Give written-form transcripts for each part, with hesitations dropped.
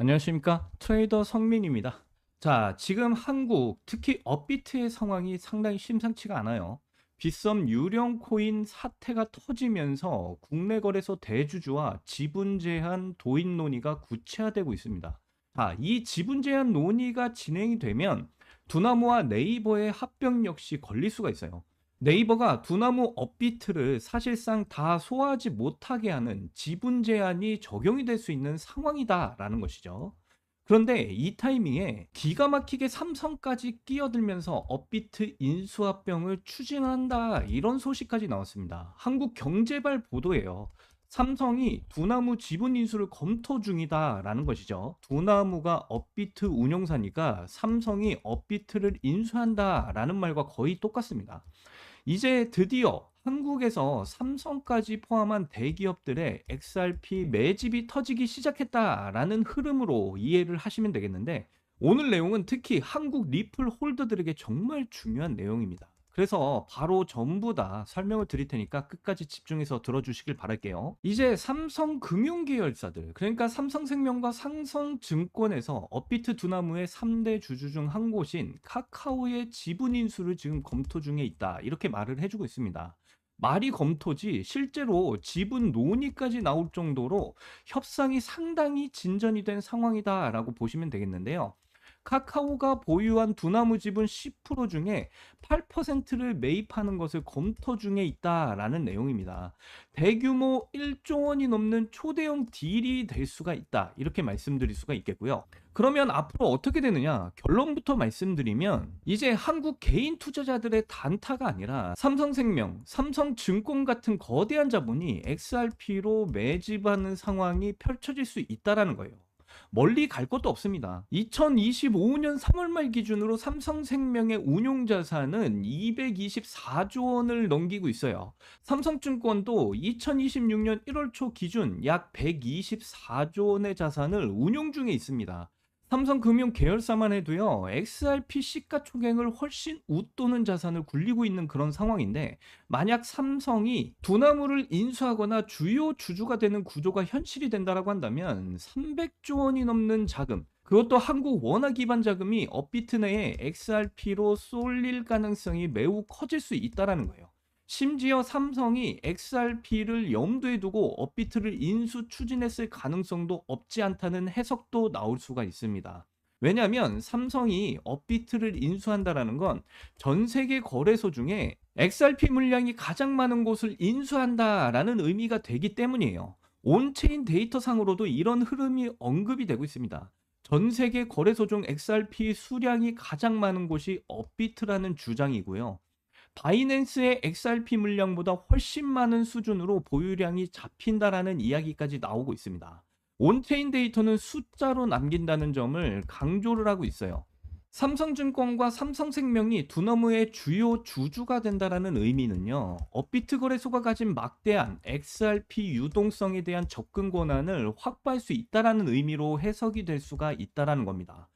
안녕하십니까? 트레이더 성민입니다. 자, 지금 한국, 특히 업비트의 상황이 상당히 심상치가 않아요. 빗썸 유령 코인 사태가 터지면서 국내 거래소 대주주와 지분 제한 도입 논의가 구체화되고 있습니다. 자, 이 지분 제한 논의가 진행이 되면 두나무와 네이버의 합병 역시 걸릴 수가 있어요. 네이버가 두나무 업비트를 사실상 다 소화하지 못하게 하는 지분 제한이 적용이 될 수 있는 상황이다라는 것이죠. 그런데 이 타이밍에 기가 막히게 삼성까지 끼어들면서 업비트 인수합병을 추진한다 이런 소식까지 나왔습니다. 한국경제발 보도예요. 삼성이 두나무 지분 인수를 검토 중이다라는 것이죠. 두나무가 업비트 운용사니까 삼성이 업비트를 인수한다라는 말과 거의 똑같습니다. 이제 드디어 한국에서 삼성까지 포함한 대기업들의 XRP 매집이 터지기 시작했다라는 흐름으로 이해를 하시면 되겠는데, 오늘 내용은 특히 한국 리플 홀더들에게 정말 중요한 내용입니다. 그래서 바로 전부 다 설명을 드릴 테니까 끝까지 집중해서 들어주시길 바랄게요. 이제 삼성 금융 계열사들, 그러니까 삼성생명과 삼성증권에서 업비트 두나무의 3대 주주 중 한 곳인 카카오의 지분 인수를 지금 검토 중에 있다. 이렇게 말을 해주고 있습니다. 말이 검토지 실제로 지분 논의까지 나올 정도로 협상이 상당히 진전이 된 상황이다라고 보시면 되겠는데요. 카카오가 보유한 두나무 지분 10% 중에 8%를 매입하는 것을 검토 중에 있다라는 내용입니다. 대규모 1조 원이 넘는 초대형 딜이 될 수가 있다. 이렇게 말씀드릴 수가 있겠고요. 그러면 앞으로 어떻게 되느냐? 결론부터 말씀드리면 이제 한국 개인 투자자들의 단타가 아니라 삼성생명, 삼성증권 같은 거대한 자본이 XRP로 매집하는 상황이 펼쳐질 수 있다라는 거예요. 멀리 갈 것도 없습니다. 2025년 3월 말 기준으로 삼성생명의 운용 자산은 224조 원을 넘기고 있어요. 삼성증권도 2026년 1월 초 기준 약 124조 원의 자산을 운용 중에 있습니다. 삼성금융 계열사만 해도요, XRP 시가총액을 훨씬 웃도는 자산을 굴리고 있는 그런 상황인데, 만약 삼성이 두나무를 인수하거나 주요 주주가 되는 구조가 현실이 된다라고 한다면 300조 원이 넘는 자금, 그것도 한국 원화 기반 자금이 업비트 내에 XRP로 쏠릴 가능성이 매우 커질 수 있다라는 거예요. 심지어 삼성이 XRP를 염두에 두고 업비트를 인수 추진했을 가능성도 없지 않다는 해석도 나올 수가 있습니다. 왜냐하면 삼성이 업비트를 인수한다라는 건 전 세계 거래소 중에 XRP 물량이 가장 많은 곳을 인수한다라는 의미가 되기 때문이에요. 온체인 데이터상으로도 이런 흐름이 언급이 되고 있습니다. 전 세계 거래소 중 XRP 수량이 가장 많은 곳이 업비트라는 주장이고요. 바이낸스의 XRP 물량보다 훨씬 많은 수준으로 보유량이 잡힌다라는 이야기까지 나오고 있습니다. 온체인 데이터는 숫자로 남긴다는 점을 강조를 하고 있어요. 삼성증권과 삼성생명이 두나무의 주요 주주가 된다라는 의미는요, 업비트 거래소가 가진 막대한 XRP 유동성에 대한 접근 권한을 확보할 수 있다라는 의미로 해석이 될 수가 있다라는 겁니다.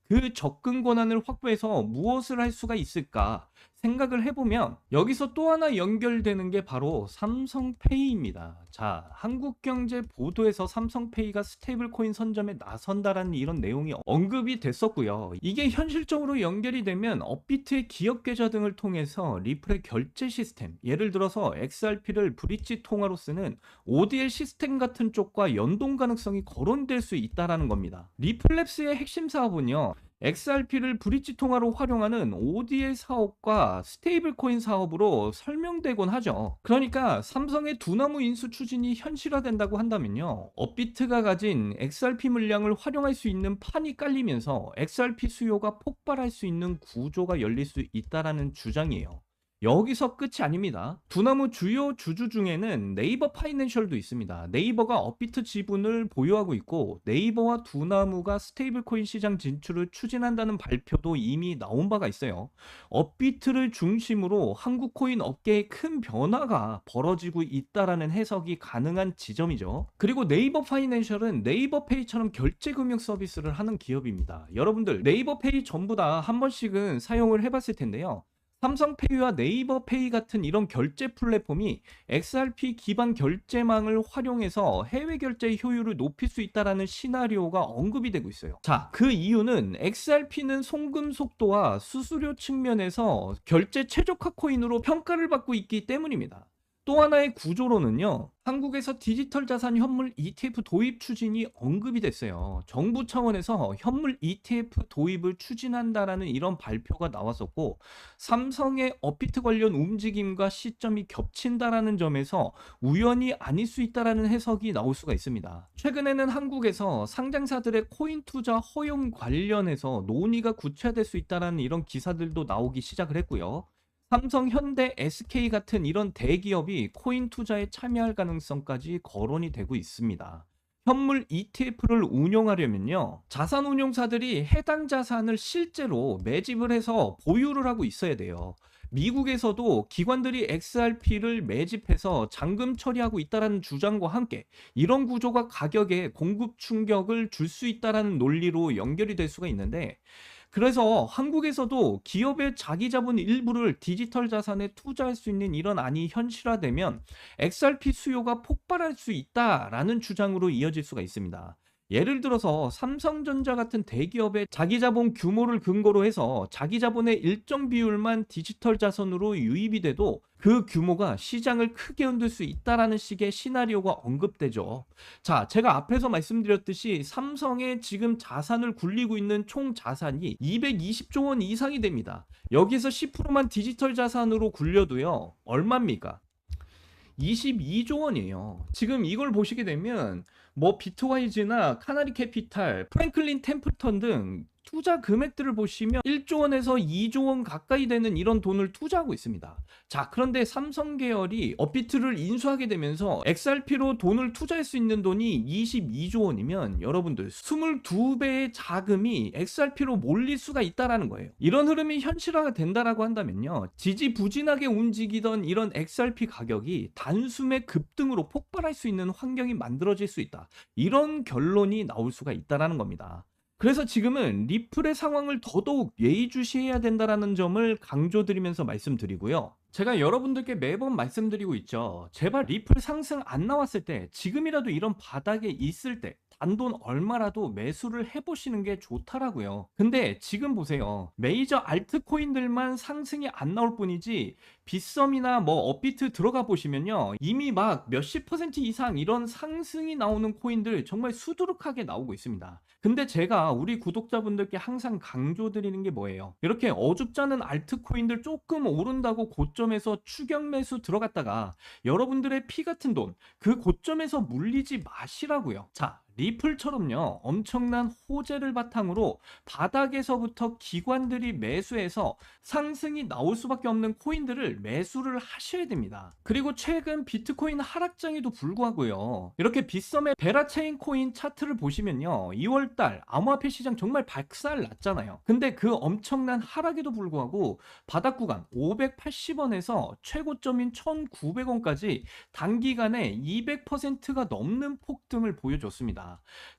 그 접근 권한을 확보해서 무엇을 할 수가 있을까 생각을 해보면 여기서 또 하나 연결되는 게 바로 삼성페이입니다. 자, 한국경제 보도에서 삼성페이가 스테이블 코인 선점에 나선다라는 이런 내용이 언급이 됐었고요. 이게 현실적으로 연결이 되면 업비트의 기업 계좌 등을 통해서 리플의 결제 시스템, 예를 들어서 XRP를 브릿지 통화로 쓰는 ODL 시스템 같은 쪽과 연동 가능성이 거론될 수 있다라는 겁니다. 리플랩스의 핵심 사업은요, XRP를 브릿지 통화로 활용하는 ODL 사업과 스테이블 코인 사업으로 설명되곤 하죠. 그러니까 삼성의 두나무 인수 추진이 현실화된다고 한다면요, 업비트가 가진 XRP 물량을 활용할 수 있는 판이 깔리면서 XRP 수요가 폭발할 수 있는 구조가 열릴 수 있다라는 주장이에요. 여기서 끝이 아닙니다. 두나무 주요 주주 중에는 네이버 파이낸셜도 있습니다. 네이버가 업비트 지분을 보유하고 있고, 네이버와 두나무가 스테이블 코인 시장 진출을 추진한다는 발표도 이미 나온 바가 있어요. 업비트를 중심으로 한국 코인 업계에 큰 변화가 벌어지고 있다라는 해석이 가능한 지점이죠. 그리고 네이버 파이낸셜은 네이버페이처럼 결제 금융 서비스를 하는 기업입니다. 여러분들 네이버페이 전부 다 한 번씩은 사용을 해봤을 텐데요. 삼성페이와 네이버페이 같은 이런 결제 플랫폼이 XRP 기반 결제망을 활용해서 해외 결제 효율을 높일 수 있다라는 시나리오가 언급이 되고 있어요. 자, 그 이유는 XRP는 송금 속도와 수수료 측면에서 결제 최적화 코인으로 평가를 받고 있기 때문입니다. 또 하나의 구조로는요, 한국에서 디지털 자산 현물 ETF 도입 추진이 언급이 됐어요. 정부 차원에서 현물 ETF 도입을 추진한다라는 이런 발표가 나왔었고, 삼성의 업비트 관련 움직임과 시점이 겹친다라는 점에서 우연이 아닐 수 있다라는 해석이 나올 수가 있습니다. 최근에는 한국에서 상장사들의 코인 투자 허용 관련해서 논의가 구체화될 수 있다라는 이런 기사들도 나오기 시작을 했고요. 삼성, 현대, SK 같은 이런 대기업이 코인 투자에 참여할 가능성까지 거론이 되고 있습니다. 현물 ETF를 운용하려면요, 자산 운용사들이 해당 자산을 실제로 매집을 해서 보유를 하고 있어야 돼요. 미국에서도 기관들이 XRP를 매집해서 잔금 처리하고 있다는 주장과 함께 이런 구조가 가격에 공급 충격을 줄 수 있다는 논리로 연결이 될 수가 있는데, 그래서 한국에서도 기업의 자기 자본 일부를 디지털 자산에 투자할 수 있는 이런 안이 현실화되면 XRP 수요가 폭발할 수 있다라는 주장으로 이어질 수가 있습니다. 예를 들어서 삼성전자 같은 대기업의 자기 자본 규모를 근거로 해서 자기 자본의 일정 비율만 디지털 자산으로 유입이 돼도 그 규모가 시장을 크게 흔들 수 있다라는 식의 시나리오가 언급되죠. 자, 제가 앞에서 말씀드렸듯이 삼성의 지금 자산을 굴리고 있는 총 자산이 220조 원 이상이 됩니다. 여기서 10%만 디지털 자산으로 굴려도요, 얼마입니까? 22조 원이에요. 지금 이걸 보시게 되면 뭐 비트와이즈나 카나리 캐피탈, 프랭클린 템플턴 등 투자 금액들을 보시면 1조 원에서 2조 원 가까이 되는 이런 돈을 투자하고 있습니다. 자, 그런데 삼성 계열이 업비트를 인수하게 되면서 XRP로 돈을 투자할 수 있는 돈이 22조 원이면 여러분들 22배의 자금이 XRP로 몰릴 수가 있다라는 거예요. 이런 흐름이 현실화가 된다라고 한다면요, 지지부진하게 움직이던 이런 XRP 가격이 단숨에 급등으로 폭발할 수 있는 환경이 만들어질 수 있다. 이런 결론이 나올 수가 있다라는 겁니다. 그래서 지금은 리플의 상황을 더더욱 예의주시해야 된다라는 점을 강조드리면서 말씀드리고요. 제가 여러분들께 매번 말씀드리고 있죠. 제발 리플 상승 안 나왔을 때, 지금이라도 이런 바닥에 있을 때 단돈 얼마라도 매수를 해보시는 게 좋다라고요. 근데 지금 보세요. 메이저 알트코인들만 상승이 안 나올 뿐이지 빗썸이나 뭐 업비트 들어가 보시면요, 이미 막 몇십 퍼센트 이상 이런 상승이 나오는 코인들 정말 수두룩하게 나오고 있습니다. 근데 제가 우리 구독자분들께 항상 강조드리는 게 뭐예요? 이렇게 어줍잖은 알트코인들 조금 오른다고 고점에서 추격 매수 들어갔다가 여러분들의 피 같은 돈, 그 고점에서 물리지 마시라고요. 자, 리플처럼요, 엄청난 호재를 바탕으로 바닥에서부터 기관들이 매수해서 상승이 나올 수밖에 없는 코인들을 매수를 하셔야 됩니다. 그리고 최근 비트코인 하락장에도 불구하고요, 이렇게 빗썸의 베라체인 코인 차트를 보시면요, 2월달 암호화폐 시장 정말 박살 났잖아요. 근데 그 엄청난 하락에도 불구하고 바닥 구간 580원에서 최고점인 1900원까지 단기간에 200%가 넘는 폭등을 보여줬습니다.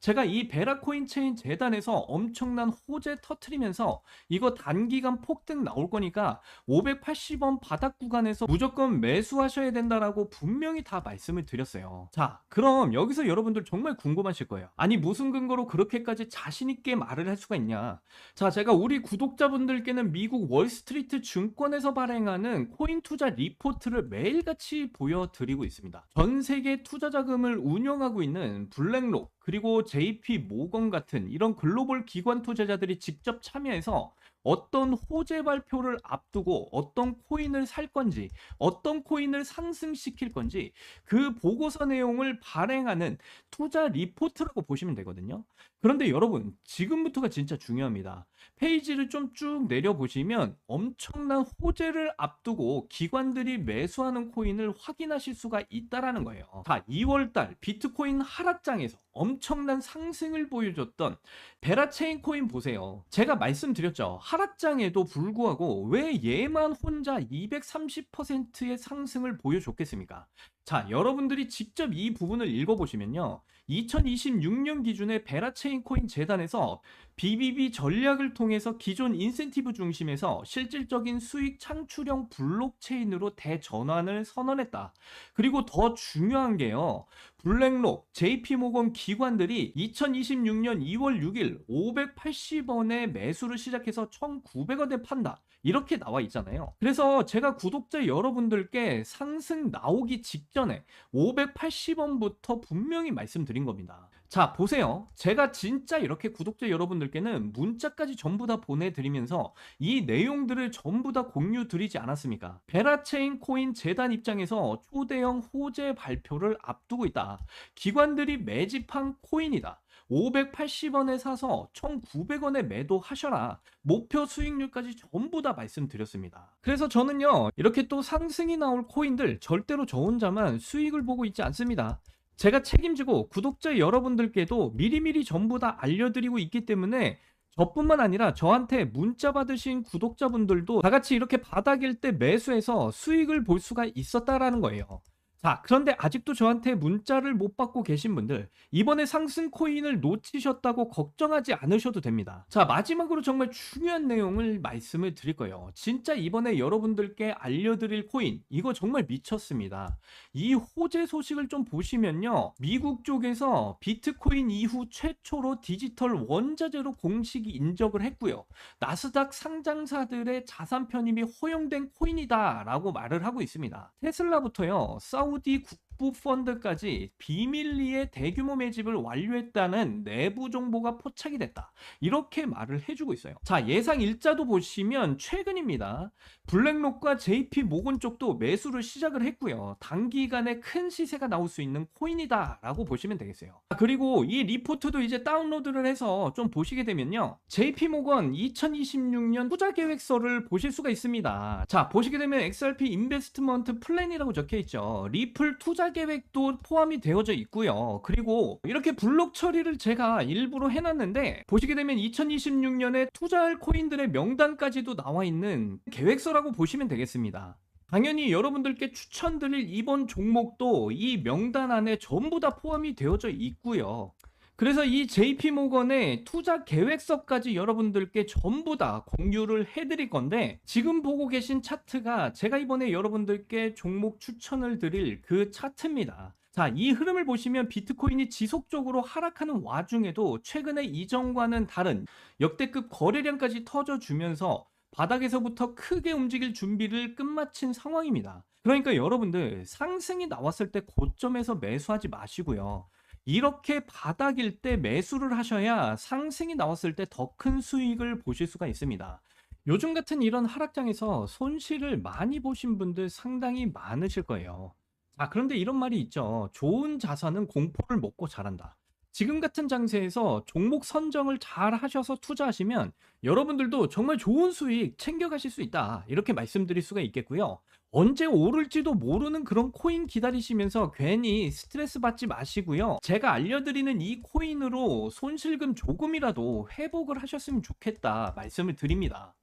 제가 이 베라코인 체인 재단에서 엄청난 호재 터트리면서 이거 단기간 폭등 나올 거니까 580원 바닥 구간에서 무조건 매수하셔야 된다라고 분명히 다 말씀을 드렸어요. 자, 그럼 여기서 여러분들 정말 궁금하실 거예요. 아니, 무슨 근거로 그렇게까지 자신 있게 말을 할 수가 있냐? 자, 제가 우리 구독자분들께는 미국 월스트리트 증권에서 발행하는 코인 투자 리포트를 매일같이 보여드리고 있습니다. 전 세계 투자 자금을 운영하고 있는 블랙록, 그리고 JP 모건 같은 이런 글로벌 기관 투자자들이 직접 참여해서 어떤 호재 발표를 앞두고 어떤 코인을 살 건지, 어떤 코인을 상승시킬 건지 그 보고서 내용을 발행하는 투자 리포트라고 보시면 되거든요. 그런데 여러분, 지금부터가 진짜 중요합니다. 페이지를 좀 쭉 내려보시면 엄청난 호재를 앞두고 기관들이 매수하는 코인을 확인하실 수가 있다라는 거예요. 자, 2월달 비트코인 하락장에서 엄청난 상승을 보여줬던 베라체인 코인 보세요. 제가 말씀드렸죠. 하락장에도 불구하고 왜 얘만 혼자 230%의 상승을 보여줬겠습니까? 자, 여러분들이 직접 이 부분을 읽어보시면요. 2026년 기준의 베라체인 코인 재단에서 BBB 전략을 통해서 기존 인센티브 중심에서 실질적인 수익 창출형 블록체인으로 대전환을 선언했다. 그리고 더 중요한 게요. 블랙록, JP모건 기관들이 2026년 2월 6일 580원에 매수를 시작해서 1,900원에 판다. 이렇게 나와 있잖아요. 그래서 제가 구독자 여러분들께 상승 나오기 직전에 580원부터 분명히 말씀드린 겁니다. 자, 보세요. 제가 진짜 이렇게 구독자 여러분들께는 문자까지 전부 다 보내드리면서 이 내용들을 전부 다 공유 드리지 않았습니까? 베라체인 코인 재단 입장에서 초대형 호재 발표를 앞두고 있다. 기관들이 매집한 코인이다. 580원에 사서 1,900원에 매도하셔라. 목표 수익률까지 전부 다 말씀드렸습니다. 그래서 저는요, 이렇게 또 상승이 나올 코인들 절대로 저 혼자만 수익을 보고 있지 않습니다. 제가 책임지고 구독자 여러분들께도 미리미리 전부 다 알려드리고 있기 때문에 저뿐만 아니라 저한테 문자 받으신 구독자분들도 다 같이 이렇게 바닥일 때 매수해서 수익을 볼 수가 있었다라는 거예요. 자, 그런데 아직도 저한테 문자를 못 받고 계신 분들, 이번에 상승 코인을 놓치셨다고 걱정하지 않으셔도 됩니다. 자, 마지막으로 정말 중요한 내용을 말씀을 드릴 거예요. 진짜 이번에 여러분들께 알려드릴 코인, 이거 정말 미쳤습니다. 이 호재 소식을 좀 보시면요. 미국 쪽에서 비트코인 이후 최초로 디지털 원자재로 공식 인정을 했고요. 나스닥 상장사들의 자산 편입이 허용된 코인이다 라고 말을 하고 있습니다. 테슬라부터요. 사우디 국부 펀드까지 비밀리에 대규모 매집을 완료했다는 내부 정보가 포착이 됐다. 이렇게 말을 해주고 있어요. 자, 예상 일자도 보시면 최근입니다. 블랙록과 JP 모건 쪽도 매수를 시작을 했고요. 단기간에 큰 시세가 나올 수 있는 코인이다 라고 보시면 되겠어요. 그리고 이 리포트도 이제 다운로드를 해서 좀 보시게 되면요. JP 모건 2026년 투자 계획서를 보실 수가 있습니다. 자, 보시게 되면 XRP 인베스트먼트 플랜이라고 적혀 있죠. 리플 투자 계획도 포함이 되어져 있고요. 그리고 이렇게 블록 처리를 제가 일부러 해놨는데 보시게 되면 2026년에 투자할 코인들의 명단까지도 나와 있는 계획서라고 보시면 되겠습니다. 당연히 여러분들께 추천드릴 이번 종목도 이 명단 안에 전부 다 포함이 되어져 있고요. 그래서 이 JP모건의 투자 계획서까지 여러분들께 전부 다 공유를 해드릴 건데 지금 보고 계신 차트가 제가 이번에 여러분들께 종목 추천을 드릴 그 차트입니다. 자, 이 흐름을 보시면 비트코인이 지속적으로 하락하는 와중에도 최근에 이전과는 다른 역대급 거래량까지 터져주면서 바닥에서부터 크게 움직일 준비를 끝마친 상황입니다. 그러니까 여러분들 상승이 나왔을 때 고점에서 매수하지 마시고요. 이렇게 바닥일 때 매수를 하셔야 상승이 나왔을 때 더 큰 수익을 보실 수가 있습니다. 요즘 같은 이런 하락장에서 손실을 많이 보신 분들 상당히 많으실 거예요. 자, 그런데 이런 말이 있죠. 좋은 자산은 공포를 먹고 자란다. 지금 같은 장세에서 종목 선정을 잘 하셔서 투자하시면 여러분들도 정말 좋은 수익 챙겨가실 수 있다. 이렇게 말씀드릴 수가 있겠고요. 언제 오를지도 모르는 그런 코인 기다리시면서 괜히 스트레스 받지 마시고요. 제가 알려드리는 이 코인으로 손실금 조금이라도 회복을 하셨으면 좋겠다 말씀을 드립니다.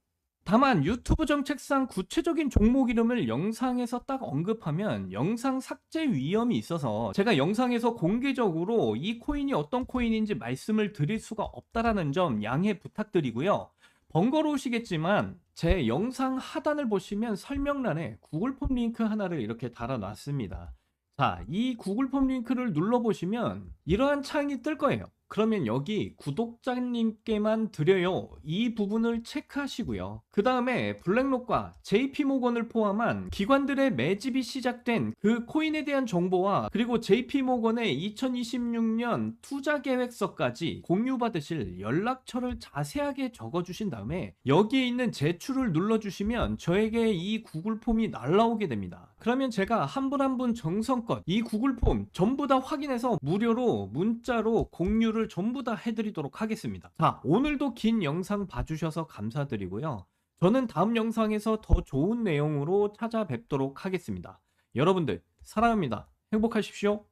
다만 유튜브 정책상 구체적인 종목 이름을 영상에서 딱 언급하면 영상 삭제 위험이 있어서 제가 영상에서 공개적으로 이 코인이 어떤 코인인지 말씀을 드릴 수가 없다라는 점 양해 부탁드리고요. 번거로우시겠지만 제 영상 하단을 보시면 설명란에 구글 폼 링크 하나를 이렇게 달아놨습니다. 자, 이 구글 폼 링크를 눌러보시면 이러한 창이 뜰 거예요. 그러면 여기 구독자님께만 드려요. 이 부분을 체크하시고요. 그 다음에 블랙록과 JP모건을 포함한 기관들의 매집이 시작된 그 코인에 대한 정보와 그리고 JP모건의 2026년 투자 계획서까지 공유받으실 연락처를 자세하게 적어주신 다음에 여기에 있는 제출을 눌러주시면 저에게 이 구글 폼이 날라오게 됩니다. 그러면 제가 한 분 한 분 정성껏 이 구글 폼 전부 다 확인해서 무료로 문자로 공유를 전부 다 해드리도록 하겠습니다. 자, 오늘도 긴 영상 봐주셔서 감사드리고요. 저는 다음 영상에서 더 좋은 내용으로 찾아뵙도록 하겠습니다. 여러분들 사랑합니다. 행복하십시오.